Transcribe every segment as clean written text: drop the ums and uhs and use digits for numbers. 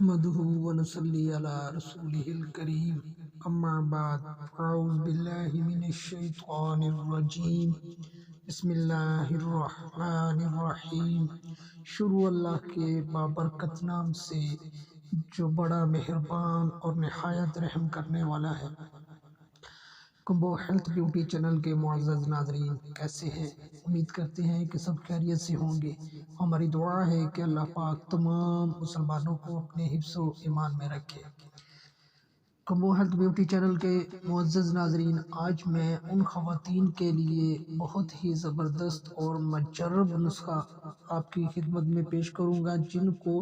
نحمده ونصلي على رسوله الكريم اما بعد اعوذ باللہ من الشیطان الرجیم بسم اللہ الرحمن الرحیم۔ شروع اللہ کے بابرکت نام سے جو بڑا مہربان اور نہایت رحم کرنے والا ہے۔ کمبو ہیلتھ بیوٹی چینل کے معزز ناظرین کیسے ہیں؟ امید کرتے ہیں کہ سب خیریت سے ہوں گے۔ ہماری دعا ہے کہ اللہ پاک تمام مسلمانوں کو اپنے حفظ و ایمان میں رکھے۔ کمبو ہیلتھ بیوٹی چینل کے معزز ناظرین، آج میں ان خواتین کے لیے بہت ہی زبردست اور مجرب نسخہ آپ کی خدمت میں پیش کروں گا جن کو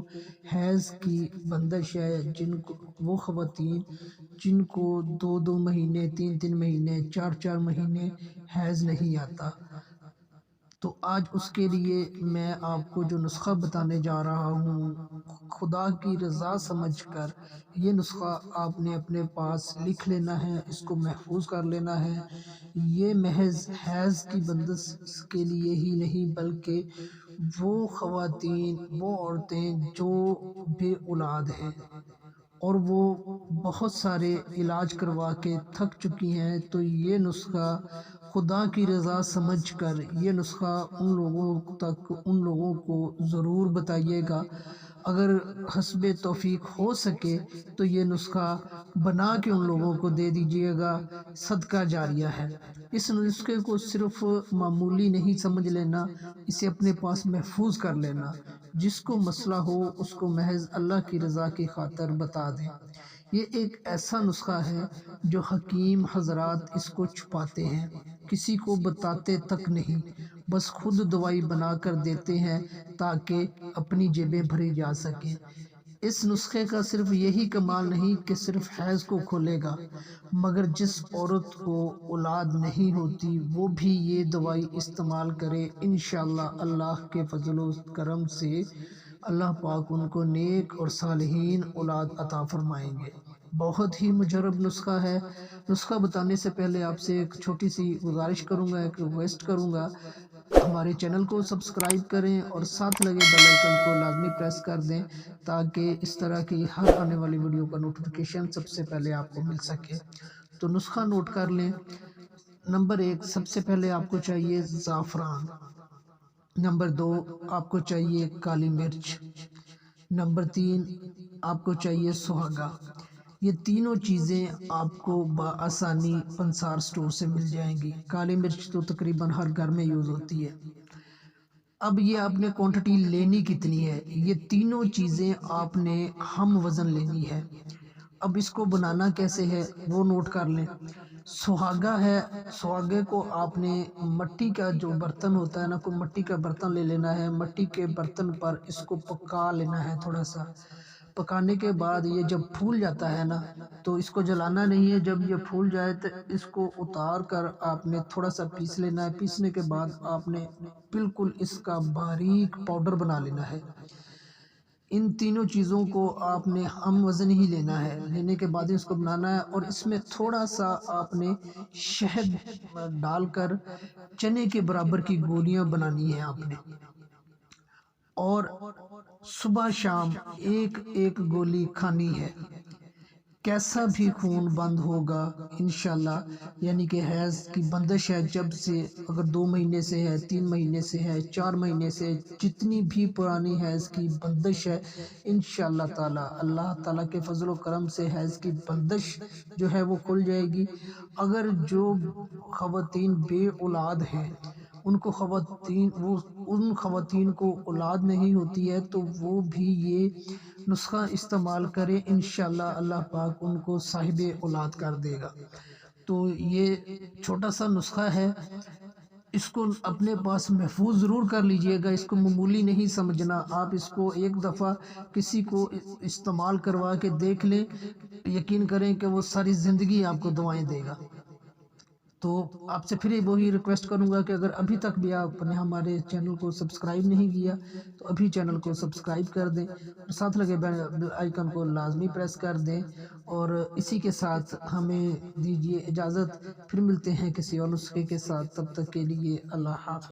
حیض کی بندش ہے، وہ خواتین جن کو 2 مہینے 3 مہینے 4 مہینے حیض نہیں آتا، تو آج اس کے لیے میں آپ کو جو نسخہ بتانے جا رہا ہوں، خدا کی رضا سمجھ کر یہ نسخہ آپ نے اپنے پاس لکھ لینا ہے، اس کو محفوظ کر لینا ہے۔ یہ محض حیض کی بندش کے لیے ہی نہیں بلکہ وہ خواتین، وہ عورتیں جو بے اولاد ہیں اور وہ بہت سارے علاج کروا کے تھک چکی ہیں، تو یہ نسخہ خدا کی رضا سمجھ کر یہ نسخہ ان لوگوں کو ضرور بتائیے گا۔ اگر حسب توفیق ہو سکے تو یہ نسخہ بنا کے ان لوگوں کو دے دیجیے گا، صدقہ جاریہ ہے۔ اس نسخے کو صرف معمولی نہیں سمجھ لینا، اسے اپنے پاس محفوظ کر لینا۔ جس کو مسئلہ ہو اس کو محض اللہ کی رضا کی خاطر بتا دیں۔ یہ ایک ایسا نسخہ ہے جو حکیم حضرات اس کو چھپاتے ہیں، کسی کو بتاتے تک نہیں، بس خود دوائی بنا کر دیتے ہیں تاکہ اپنی جیبیں بھری جا سکیں۔ اس نسخے کا صرف یہی کمال نہیں کہ صرف حیض کو کھولے گا، مگر جس عورت کو اولاد نہیں ہوتی وہ بھی یہ دوائی استعمال کرے، انشاءاللہ اللہ کے فضل و کرم سے اللہ پاک ان کو نیک اور صالحین اولاد عطا فرمائیں گے۔ بہت ہی مجرب نسخہ ہے۔ نسخہ بتانے سے پہلے آپ سے ایک چھوٹی سی گزارش کروں گا، ایک ریکویسٹ کروں گا، ہمارے چینل کو سبسکرائب کریں اور ساتھ لگے بیل آئیکن کو لازمی پریس کر دیں تاکہ اس طرح کی ہر آنے والی ویڈیو کا نوٹیفیکیشن سب سے پہلے آپ کو مل سکے۔ تو نسخہ نوٹ کر لیں۔ نمبر 1، سب سے پہلے آپ کو چاہیے زعفران۔ نمبر 2، آپ کو چاہیے کالی مرچ۔ نمبر 3، آپ کو چاہیے سہاگا۔ یہ تینوں چیزیں آپ کو بآسانی پنسار سٹور سے مل جائیں گی۔ کالی مرچ تو تقریباً ہر گھر میں یوز ہوتی ہے۔ اب یہ آپ نے کوانٹٹی لینی کتنی ہے؟ یہ تینوں چیزیں آپ نے ہم وزن لینی ہے۔ اب اس کو بنانا کیسے ہے وہ نوٹ کر لیں۔ سہاگا ہے، سہاگے کو آپ نے مٹی کا جو برتن ہوتا ہے نا، کوئی مٹی کا برتن لے لینا ہے، مٹی کے برتن پر اس کو پکا لینا ہے تھوڑا سا۔ پکانے کے بعد یہ جب پھول جاتا ہے نا تو اس کو جلانا نہیں ہے، جب یہ پھول جائے تو اس کو اتار کر آپ نے تھوڑا سا پیس لینا ہے۔ پیسنے کے بعد آپ نے بالکل اس کا باریک پاؤڈر بنا لینا ہے۔ ان تینوں چیزوں کو آپ نے ہم وزن ہی لینا ہے، لینے کے بعد اس کو بنانا ہے، اور اس میں تھوڑا سا آپ نے شہد ڈال کر چنے کے برابر کی گولیاں بنانی ہیں آپ نے، اور صبح شام ایک گولی کھانی ہے۔ کیسا بھی خون بند ہوگا انشاءاللہ، یعنی کہ حیض کی بندش ہے جب سے، اگر 2 مہینے سے ہے، 3 مہینے سے ہے، 4 مہینے سے، جتنی بھی پرانی حیض کی بندش ہے، انشاءاللہ تعالی اللہ تعالیٰ کے فضل و کرم سے حیض کی بندش جو ہے وہ کھل جائے گی۔ اگر جو خواتین بے اولاد ہیں ان خواتین کو اولاد نہیں ہوتی ہے تو وہ بھی یہ نسخہ استعمال کرے، انشاءاللہ اللہ پاک ان کو صاحب اولاد کر دے گا۔ تو یہ چھوٹا سا نسخہ ہے، اس کو اپنے پاس محفوظ ضرور کر لیجئے گا، اس کو معمولی نہیں سمجھنا۔ آپ اس کو ایک دفعہ کسی کو استعمال کروا کے دیکھ لیں، یقین کریں کہ وہ ساری زندگی آپ کو دعائیں دے گا۔ تو آپ سے پھر وہی ریکویسٹ کروں گا کہ اگر ابھی تک بھی آپ نے ہمارے چینل کو سبسکرائب نہیں کیا تو ابھی چینل کو سبسکرائب کر دیں اور ساتھ لگے بیل آئیکن کو لازمی پریس کر دیں، اور اسی کے ساتھ ہمیں دیجیے اجازت، پھر ملتے ہیں کسی اور نسخے کے ساتھ، تب تک کے لیے اللہ حافظ۔